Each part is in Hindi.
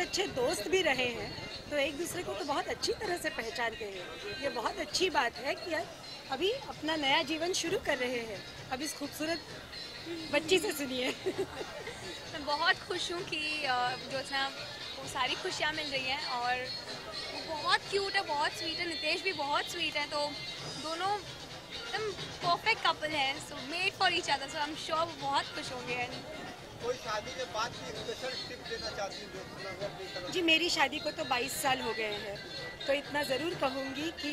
अच्छे दोस्त भी रहे हैं, तो एक दूसरे को तो बहुत अच्छी तरह से पहचानते हैं। ये बहुत अच्छी बात है कि अभी अपना नया जीवन शुरू कर रहे हैं। अब इस खूबसूरत बच्ची से सुनिए। मैं बहुत खुश हूँ कि ज्योत्सना को सारी खुशियाँ मिल रही हैं और वो बहुत क्यूट है, बहुत स्वीट है, नितेश भी बहुत स्वीट है, तो दोनों एकदम परफेक्ट कपल है, so made for each other, so I am sure वो बहुत खुश होंगे। कोई शादी के बाद की स्पेशल टिप देना चाहती हूँ ज्योत्सना? जी, मेरी शादी को तो 22 साल हो गए हैं, तो इतना ज़रूर कहूँगी कि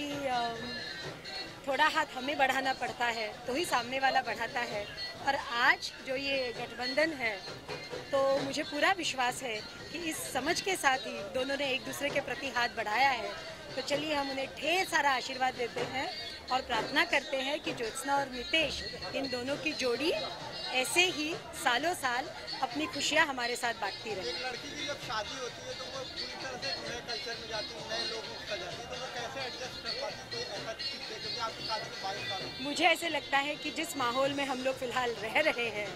थोड़ा हाथ हमें बढ़ाना पड़ता है तो ही सामने वाला बढ़ाता है। और आज जो ये गठबंधन है, तो मुझे पूरा विश्वास है कि इस समझ के साथ ही दोनों ने एक दूसरे के प्रति हाथ बढ़ाया है। तो चलिए हम उन्हें ढेर सारा आशीर्वाद देते हैं और प्रार्थना करते हैं कि ज्योत्सना और नितेश, इन दोनों की जोड़ी ऐसे ही सालों साल अपनी खुशियाँ हमारे साथ बांटती रहे। एक लड़की की जब शादी होती है तो वो पूरी तरह से नए कल्चर में जाती है, नए लोगों के साथ जाती है, तो वो कैसे एडजस्ट कर पाती है? कोई ऐसा टिप है क्योंकि आपकी शादी के 22 साल? मुझे ऐसे लगता है कि जिस माहौल में हम लोग फिलहाल रह रहे हैं,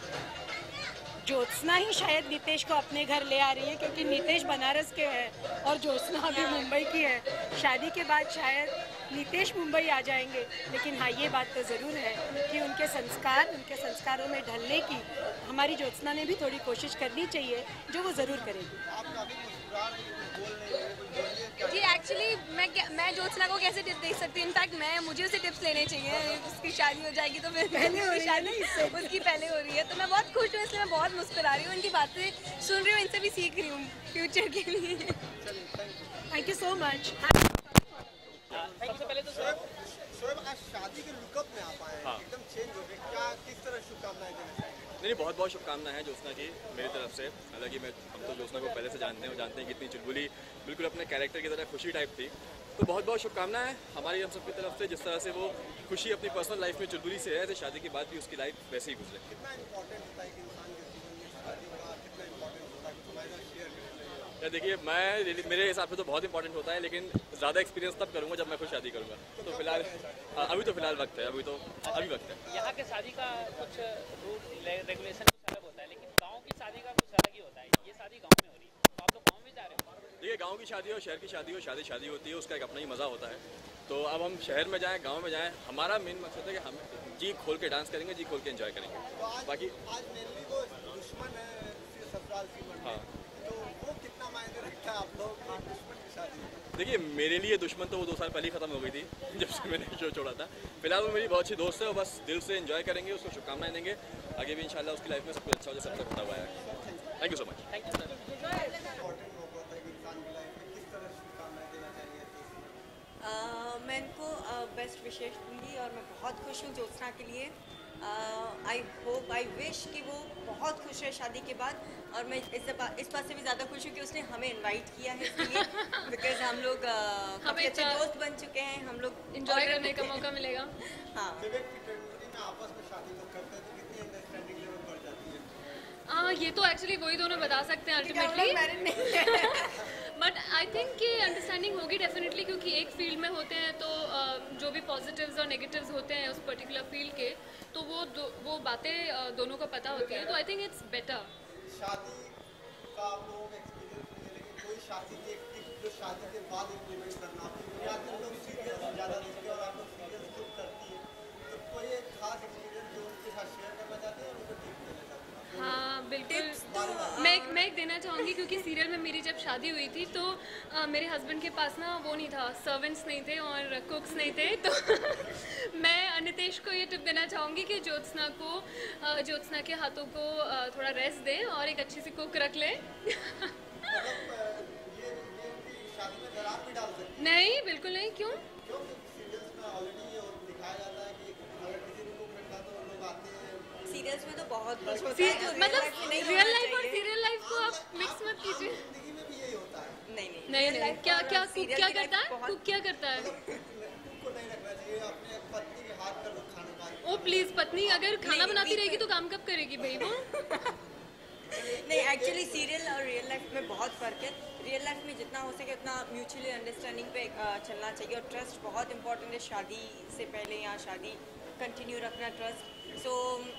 ज्योत्सना ही शायद नितेश को अपने घर ले आ रही है, क्योंकि नितेश बनारस के हैं और ज्योत्सना अभी मुंबई की है। शादी के बाद शायद नितेश मुंबई आ जाएंगे, लेकिन हाँ, ये बात तो ज़रूर है कि उनके संस्कारों में ढलने की हमारी ज्योत्सना ने भी थोड़ी कोशिश करनी चाहिए, जो वो ज़रूर करेगी। आप काफी मुस्कुरा रही हैं, कुछ बोल नहीं रहे, कुछ बोलिए। जी एक्चुअली मैं ज्योत्सना को कैसे टिप दे सकती हूँ? इनफैक्ट मुझे उसे टिप्स लेने चाहिए। उसकी शादी हो जाएगी तो फिर पहले हो रही है ना इससे। उसकी पहले हो रही है, तो मैं बहुत खुश हूँ, इसलिए मैं बहुत मुस्कुरा रही हूँ, इनकी बातें सुन रही हूँ, इनसे भी सीख रही हूँ फ्यूचर के लिए। Thank you so much. सबसे पहले तो शोएब, आज शादी के लुकअप में आप आए हैं, हाँ। एकदम चेंज हो गए, क्या किस तरह शुभकामनाएं देना चाहेंगे? नहीं, बहुत बहुत शुभकामनाएं हैं ज्योत्सना की मेरी तरफ से। हालांकि हम तो ज्योत्सना को पहले से जानते हैं और जानते हैं कितनी चुलबुली, बिल्कुल अपने कैरेक्टर की तरह खुशी टाइप थी। तो बहुत बहुत शुभकामनाएं हमारी हम सबकी तरफ से। जिस तरह से वो खुशी अपनी पर्सनल लाइफ में चुलबुली से है, ऐसे शादी के बाद भी उसकी लाइफ वैसे ही गुजरे। कितना इम्पोर्टेंट होता है कि इंसान के जीवन में शादी का कितना इम्पोर्टेंट होता है, कुछ हमारे साथ शेयर करें? या देखिए, मेरे हिसाब से तो बहुत इंपॉर्टेंट होता है, लेकिन ज़्यादा एक्सपीरियंस तब करूँगा जब मैं खुद शादी करूँगा। तो फिलहाल अभी तो फिलहाल वक्त है, अभी वक्त है। यहाँ के शादी का कुछ रूल रेगुलेशन कुछ अलग होता है, लेकिन गांव की शादी का कुछ अलग ही होता है। ये शादी गांव में हो रही है, तो आप लोग गांव में जा रहे हो? देखिए, गांव की शादी हो, शहर की शादी हो, शादी होती है, उसका एक अपना ही मज़ा होता है। तो अब हम शहर में जाएँ, गांव में जाएँ, हमारा मेन मकसद है कि हम जी खोल के डांस करेंगे, जी खोल के एंजॉय करेंगे। तो बाकी आज मेनली वो दुश्मन है ससुराल सीमन में, हाँ। तो वो कितना मायने रखता है आप लोग की दुश्मन की शादी? देखिए, मेरे लिए दुश्मन तो वो 2 साल पहले ही ख़त्म हो गई थी जब से मैंने शो छोड़ा था। फिलहाल वो मेरी बहुत अच्छी दोस्त है और बस दिल से एंजॉय करेंगे, उसको शुभकामनाएं देंगे। आगे भी इंशाल्लाह उसकी लाइफ में सब कुछ अच्छा हो जाए, सब कुछ होता हुआ है। Thank you so much. Thank you sir. Important मौका होता है कि इंसान की लाइफ में किस तरह शुभकामनाएं देना चाहिए? मैं इनको बेस्ट विशेष दूंगी और मैं बहुत खुश हूँ ज्योत्सना के लिए। आई विश कि वो बहुत खुश है शादी के बाद, और मैं इस बात से भी ज़्यादा खुश हूँ कि उसने हमें इनवाइट किया है इसके लिए, बिकॉज हम लोग काफ़ी अच्छे दोस्त बन चुके हैं, हम लोग इंजॉय करने का मौका मिलेगा। हाँ। विवेक की फैमिली में आपस में शादी तो करते हैं, तो कितनी अंडरस्टैंडिंग लेवल बढ़ जाती है? ये तो एक्चुअली वही दोनों बता सकते हैं अल्टीमेटली, मैरिड नहीं है। बट आई थिंक कि अंडरस्टैंडिंग होगी डेफिनेटली, क्योंकि एक फील्ड में होते हैं तो जो भी पॉजिटिव्स और नेगेटिव्स होते हैं उस पर्टिकुलर फील्ड के, तो वो बातें दोनों को पता होती हैं, तो आई थिंक इट्स बेटर। शादी का आप लोगों का एक्सपीरियंस नहीं है, लेकिन कोई शादी की एक टिप जो शादी के बाद इम्प्लीमेंट करना, या तो लोग सीरियल्स ज़्यादा देखते हैं और आप लोग सीरियल्स खूब करती है, तो कोई एक खास एक्सपीरियंस जो उनके साथ शेयर करना चाहते हैं और उनको टिप देना चाहते हैं? हाँ बिल्कुल, तो मैं एक देना चाहूँगी, क्योंकि सीरियल में मेरी जब शादी हुई थी तो मेरे हस्बैंड के पास ना वो नहीं था, सर्वेंट्स नहीं थे और कुक्स नहीं थे, तो मैं नितेश को ये टिप देना चाहूँगी कि ज्योत्सना के हाथों को थोड़ा रेस्ट दें और एक अच्छी सी कुक रख लें। मतलब ये उनकी शादी में दरार भी डाल सकते हैं, नहीं, बिल्कुल नहीं। क्यों? क्योंकि सीरियल्स में ऑलरेडी ये दिखाया जाता है कि अगर किसी ने कुक रखा तो लोग आते हैं। सीरियल्स में तो बहुत कुछ होता है, जो मतलब नहीं रियल होना लाइफ और चाहिए। सीरियल लाइफ को आप मिक्स मत कीजिए। जिंदगी में भी यही होता है, नहीं नहीं real नहीं, life क्या और क्या कुक serial क्या की life करता है? बहुत- कुक क्या करता है? कुक को नहीं रखना चाहिए, अपने पत्नी के हाथ पर खाना खाए। ओ प्लीज, पत्नी अगर खाना नहीं, बनाती नहीं, रहेगी तो काम कब करेगी भाई वो? नहीं, एक्चुअली सीरियल और रियल लाइफ में बहुत फ़र्क है। रियल लाइफ में जितना हो सके उतना म्यूचुअली अंडरस्टैंडिंग पे चलना चाहिए, और ट्रस्ट बहुत इंपॉर्टेंट है शादी से पहले या शादी कंटिन्यू रखना trust. So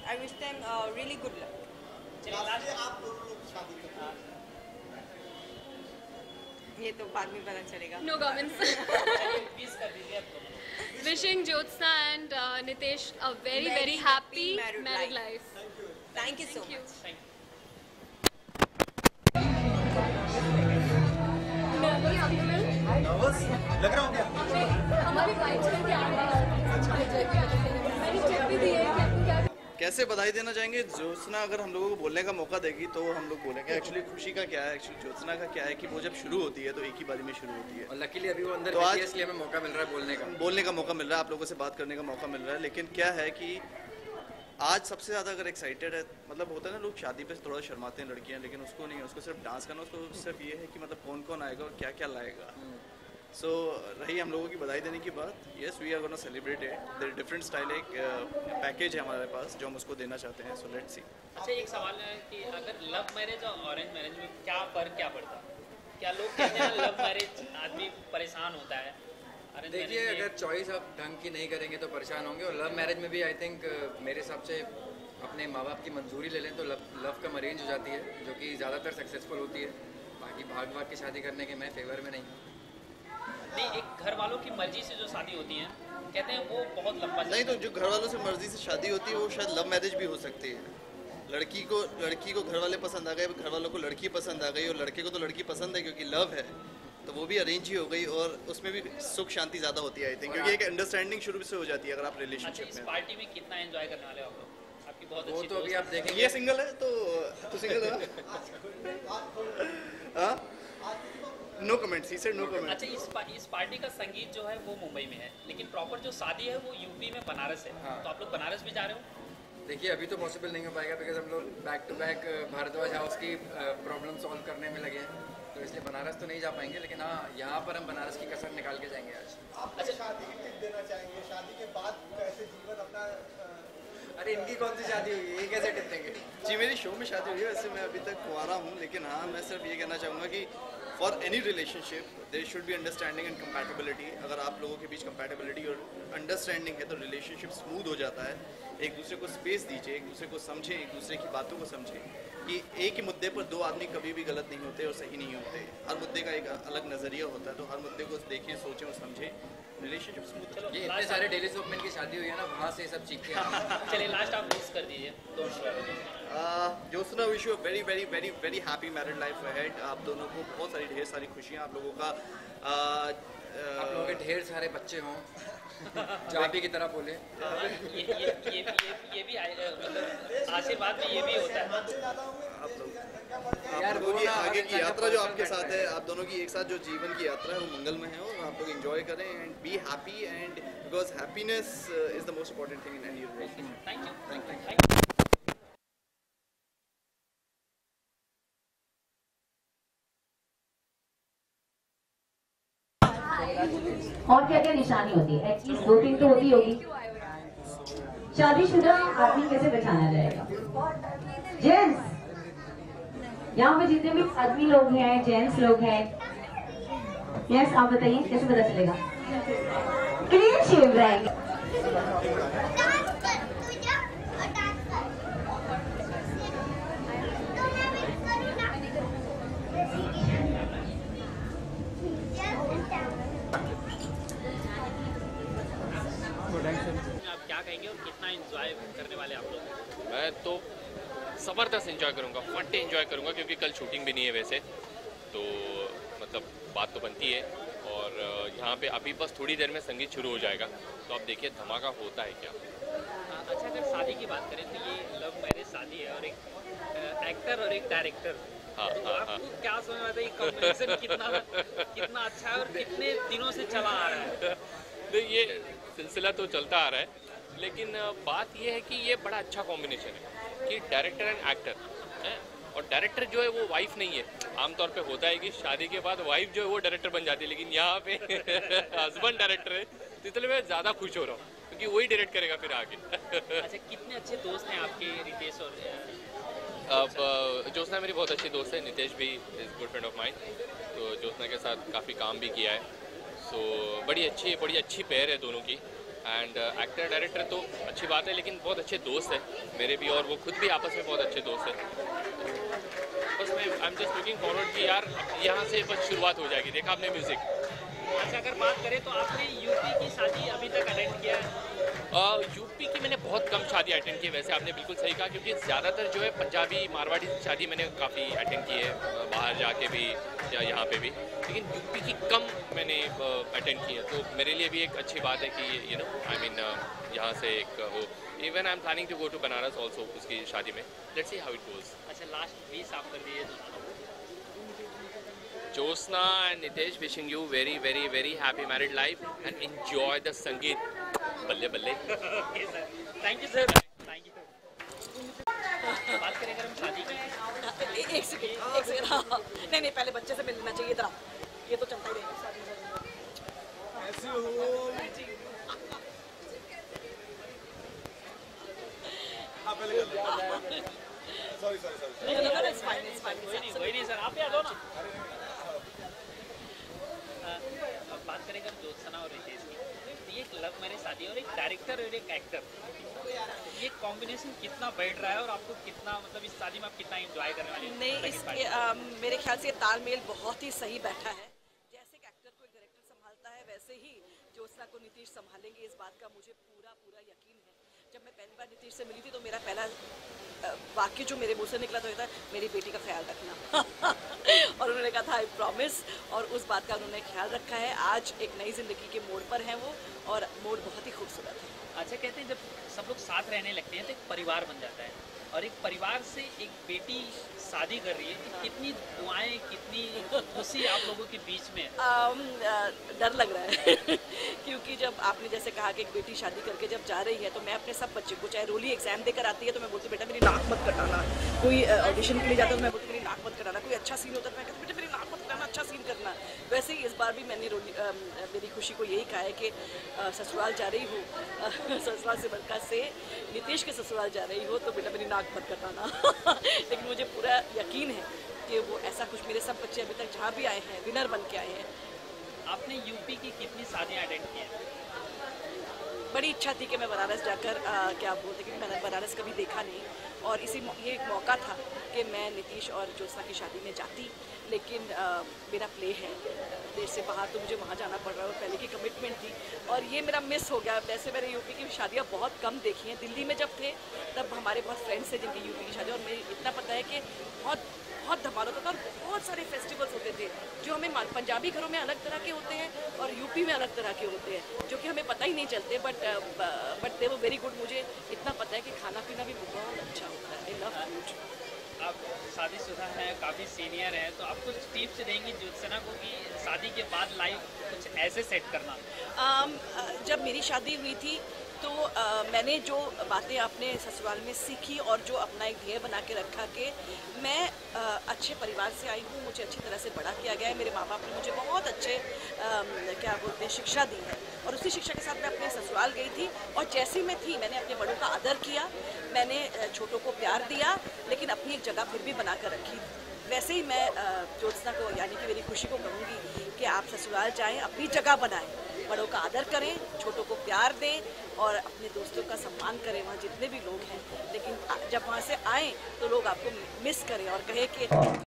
I wish them really good luck. चलिए लास्ट आप दोनों लोग शादी करते हैं, ये तो बाद में पता चलेगा। No comments. प्लीज कर दीजिए आप दोनों। Wishing Jyotsna and Nitesh a very very happy married life. Thank you so Thank you. Much. Thank you. लग रहा हूँ क्या? हमारी वाइफ करके आ रहा है। मैंने चेक भी दी है कि आपको क्या कैसे बधाई देना चाहेंगे? ज्योत्सना अगर हम लोगों को बोलने का मौका देगी तो हम लोग बोलेंगे। एक्चुअली खुशी का क्या है, एक्चुअली ज्योत्सना का क्या है कि वो जब शुरू होती है तो एक ही बारी में शुरू होती है। और लकीली अभी वो अंदर तो बैठी आज- है, इसलिए हमें मौका मिल रहा है बोलने का मौका मिल रहा है, आप लोगों से बात करने का मौका मिल रहा है। लेकिन क्या है कि आज सबसे ज़्यादा अगर एक्साइटेड है, मतलब होता है ना लोग शादी पे थोड़ा शर्माते हैं लड़कियाँ, लेकिन उसको नहीं है, उसको सिर्फ डांस करना, उसको सिर्फ ये है कि मतलब कौन कौन आएगा और क्या क्या लाएगा। सो रही हम लोगों की बधाई देने की बात, yes we are gonna celebrate it. There different style, एक पैकेज है हमारे पास जो हम उसको देना चाहते हैं। So let's see. अच्छा, एक सवाल है कि अगर लव मैरिज और ऑरेंज मैरिज में क्या फ़र्क क्या पड़ता है? क्या लोग कहते हैं लव मैरिज आदमी परेशान होता है, ऑरेंज देखिए मैरिज अगर चॉइस आप ढंग की नहीं करेंगे तो परेशान होंगे। और लव मैरिज में भी आई थिंक मेरे हिसाब से अपने माँ बाप की मंजूरी ले लें तो लव कम अरेंज हो जाती है, जो कि ज़्यादातर सक्सेसफुल होती है। बाकी भाग भाग की शादी करने के मैं फेवर में नहीं हूँ। नहीं, एक घर वालों की मर्जी से जो शादी होती है कहते हैं वो बहुत लंबा नहीं, तो जो घर वालों से मर्जी से शादी होती है वो शायद लव मैरिज भी हो सकती है। लड़की को घर वाले पसंद आ गए, घर वालों को लड़की पसंद आ गई, और लड़के को तो लड़की पसंद है क्योंकि लव है, तो वो भी अरेंज ही हो गई। और उसमें भी सुख शांति ज़्यादा होती है आई थिंक, क्योंकि एक अंडरस्टैंडिंग शुरू से हो जाती है अगर आप अच्छा, रिलेशनशिप इस में। पार्टी में कितना एंजॉय करने वाले हो आप लोग? आपकी बहुत वो अच्छी तो अभी दोस्त आप देखेंगे। ये सिंगल है तो सिंगल है। No comments, he said no comments. अच्छा, इस पार्टी का संगीत जो है वो मुंबई में है, लेकिन प्रॉपर जो शादी है वो यूपी में बनारस है। हाँ। तो आप लोग बनारस भी जा रहे हो? देखिए अभी तो पॉसिबल नहीं हो पाएगा बिकॉज हम लोग back to back Bharadwaj house की प्रॉब्लम सॉल्व करने में लगे हैं, तो इसलिए बनारस तो नहीं जा पाएंगे। लेकिन हाँ, यहाँ पर हम बनारस की कसर निकाल के जाएंगे आज। अच्छा, शादी की टिप देना चाहेंगे? शादी के बाद कैसे जीवन अपना अरे इनकी कौन सी शादी हुई है, ये कैसे टिप देंगे? जी मेरी शो में शादी हुई है, वैसे मैं अभी तक कुंवारा हूँ, लेकिन हाँ मैं सिर्फ ये कहना चाहूँगा कि for any relationship there should be understanding and compatibility. अगर आप लोगों के बीच कंपैटिबिलिटी और अंडरस्टैंडिंग है तो रिलेशनशिप स्मूथ हो जाता है। एक दूसरे को स्पेस दीजिए, एक दूसरे को समझें, एक दूसरे की बातों को समझें कि एक ही मुद्दे पर दो आदमी कभी भी गलत नहीं होते और सही नहीं होते। हर मुद्दे का एक अलग नज़रिया होता है, तो हर मुद्दे को देखें, सोचें और समझें, रिलेशनशिप स्मूथ। ये इतने सारे डेली सोप में इनकी शादी हुई है ना, वहाँ से ये सब चीख के आए हैं। चलिए लास्ट आप मिस कर दीजिए Jyotsna wish you very very very very happy married life ahead. आप दोनों को बहुत सारी ढेर सारी खुशियाँ, आप लोगों का आप लोगों के ढेर सारे बच्चे हों, जाबी की तरह बोले। ये भी मतलब आशीर्वाद में ये भी होता है। आप लोगों की आगे की यात्रा जो आपके साथ है, आप दोनों की एक साथ जो जीवन की यात्रा है वो मंगलमय है, और आप लोग एंजॉय करें and be happy, and because happiness is the most important thing in any relationship. Thank you. और क्या क्या निशानी होती है? एटलीस्ट 2-3 तो होती होगी। शादीशुदा आदमी कैसे पहचाना जाएगा? जेंट्स, यहाँ पे जितने भी आदमी लोग हैं, जेंट्स लोग हैं, यस आप बताइए कैसे पता चलेगा? क्लीन शेव रहेंगे। आप क्या कहेंगे और कितना एंजॉय करने वाले आप लोग? मैं तो ज़बरदस्त एंजॉय करूँगा, फन डे एंजॉय करूँगा, क्योंकि कल शूटिंग भी नहीं है वैसे, तो मतलब बात तो बनती है। और यहाँ पे अभी बस थोड़ी देर में संगीत शुरू हो जाएगा, तो आप देखिए धमाका होता है क्या। अच्छा, अगर शादी की बात करें तो ये लव मैरिज शादी है और एक एक्टर और एक डायरेक्टर। हाँ तो हाँ हाँ। आपको क्या समझ में आता है ये कॉम्बिनेशन कितना अच्छा है और कितने दिनों से चला आ रहा है? तो ये सिलसिला तो चलता आ रहा है, लेकिन बात ये है कि ये बड़ा अच्छा कॉम्बिनेशन है कि डायरेक्टर एंड एक्टर है। और डायरेक्टर जो है वो वाइफ नहीं है। आमतौर पे होता है कि शादी के बाद वाइफ जो है वो डायरेक्टर बन जाती है, लेकिन यहाँ पे हस्बैंड डायरेक्टर है, तो इसलिए मैं ज़्यादा खुश हो रहा हूँ क्योंकि वही डायरेक्ट करेगा फिर आगे। अच्छा, कितने अच्छे दोस्त हैं आपके, रितेश और अब ज्योत्सना मेरी बहुत अच्छी दोस्त है, नितेश भी is good friend of mine, तो ज्योत्सना के साथ काफ़ी काम भी किया है। सो बड़ी अच्छी पेयर है दोनों की। एंड एक्टर डायरेक्टर तो अच्छी बात है, लेकिन बहुत अच्छे दोस्त हैं मेरे भी, और वो खुद भी आपस में बहुत अच्छे दोस्त हैं। बस मैं I am just looking forward कि यार यहाँ से बस शुरुआत हो जाएगी। देखा आपने म्यूज़िक। अच्छा, अगर बात करें तो आपने यूपी की शादी अभी तक अटेंड किया है? यूपी की मैंने बहुत कम शादी अटेंड की है। वैसे आपने बिल्कुल सही कहा, क्योंकि ज़्यादातर जो है पंजाबी मारवाड़ी शादी मैंने काफ़ी अटेंड की है, बाहर जाके भी या यहाँ पे भी, लेकिन यूपी की कम मैंने अटेंड की है। तो मेरे लिए भी एक अच्छी बात है कि यू नो आई मीन यहाँ से एक वो, even I am planning to go to Banaras also उसकी शादी में। Let's see how it goes. अच्छा, लास्ट 20 आप कर दिए तो Josna and Nitesh, wishing you very, very, very happy married life and enjoy the Sangeet. Balle balle. Okay sir, thank you sir, thank you. बात करें अगर हम शादी की, एक सेकंड हाँ, नहीं पहले बच्चे से मिलना चाहिए। इधर ये तो चलता ही रहेगा। कैसे हो? आप पहले सॉरी वही नहीं सर, आप आ जाओ ना। अब बात करें अगर ज्योत्सना और रितेश की, तो ये एक लव मैरिज शादी और एक डायरेक्टर और एक एक्टर, ये कॉम्बिनेशन कितना बैठ रहा है और आपको कितना, मतलब इस शादी में आप कितना एंजॉय करने वाले हैं? नहीं, मेरे ख्याल से तालमेल बहुत ही सही बैठा है। जैसे एक एक्टर को एक डायरेक्टर संभालता है, वैसे ही ज्योत्सना को नीतीश संभालेंगे, इस बात का मुझे पूरा यकीन है। जब मैं पहली बार नीतीश से मिली थी तो मेरा पहला वाक्य जो मेरे मुंह से निकला तो ये था, मेरी बेटी का ख्याल रखना। और उन्होंने कहा था आई प्रॉमिस, और उस बात का उन्होंने ख्याल रखा है। आज एक नई ज़िंदगी के मोड़ पर हैं वो, और मोड़ बहुत ही खूबसूरत है। अच्छा, कहते हैं जब सब लोग साथ रहने लगते हैं तो एक परिवार बन जाता है, और एक परिवार से एक बेटी शादी कर रही है, तो कितनी दुआएं, कितनी खुशी आप लोगों के बीच में? डर लग रहा है क्योंकि जब आपने जैसे कहा कि एक बेटी शादी करके जब जा रही है, तो मैं अपने सब बच्चे को, चाहे रोली एग्जाम देकर आती है तो मैं बोलती बेटा मेरी नाक मत कटाना, कोई ऑडिशन के लिए जाता है तो मैं बोलती मेरी नाक मत कटाना, कोई अच्छा सीन होता है तो मैं कहती बेटा मेरी नाक मत कटाना, अच्छा सीन करना। वैसे ही इस बार भी मैंने मेरी खुशी को यही कहा है कि ससुराल जा रही हूँ, ससुराल से बड़का से नीतीश के ससुराल जा रही हो तो बेटा मेरी नाक मत कटाना। लेकिन मुझे पूरा यकीन है कि वो ऐसा कुछ, मेरे सब बच्चे अभी तक जहाँ भी आए हैं विनर बन के आए हैं। आपने यूपी की कितनी शादियाँ अटेंड की हैं? बड़ी इच्छा थी कि मैं बनारस जाकर क्या बोलते, क्योंकि मैंने बनारस कभी देखा नहीं, और ये एक मौका था कि मैं नीतीश और ज्योत्सना की शादी में जाती, लेकिन मेरा प्ले है देश से बाहर, तो मुझे वहाँ जाना पड़ रहा है, और पहले की कमिटमेंट थी और ये मेरा मिस हो गया। वैसे मैंने यूपी की शादियाँ बहुत कम देखी हैं। दिल्ली में जब थे तब हमारे बहुत फ्रेंड्स थे जिनकी यूपी की शादी, और मुझे इतना पता है कि बहुत धमाल होता था, और बहुत सारे फेस्टिवल्स होते थे जो हमें पंजाबी घरों में अलग तरह के होते हैं और यूपी में अलग तरह के होते हैं, जो कि हमें पता ही नहीं चलते, बट दे वो वेरी गुड। मुझे इतना पता है कि खाना पीना भी बहुत अच्छा होता है। I love food. आप शादीशुदा हैं, काफ़ी सीनियर हैं, तो आप कुछ टिप्स देंगी ज्योत्सना को कि शादी के बाद लाइफ कुछ ऐसे सेट करना? जब मेरी शादी हुई थी तो मैंने जो बातें अपने ससुराल में सीखी और जो अपना एक ध्येय बना के रखा कि मैं अच्छे परिवार से आई हूँ, मुझे अच्छी तरह से बड़ा किया गया है, मेरे माँ बाप ने मुझे बहुत अच्छे क्या बोलते हैं शिक्षा दी है, और उसी शिक्षा के साथ मैं अपने ससुराल गई थी, और जैसी मैं थी मैंने अपने बड़ों का आदर किया, मैंने छोटों को प्यार दिया, लेकिन अपनी एक जगह फिर भी बना कर रखी। वैसे ही मैं ज्योत्सना को यानी कि मेरी खुशी को कहूँगी कि आप ससुराल जाएं, अपनी जगह बनाएं, बड़ों का आदर करें, छोटों को प्यार दें, और अपने दोस्तों का सम्मान करें वहाँ जितने भी लोग हैं, लेकिन जब वहाँ से आएँ तो लोग आपको मिस करें और कहें कि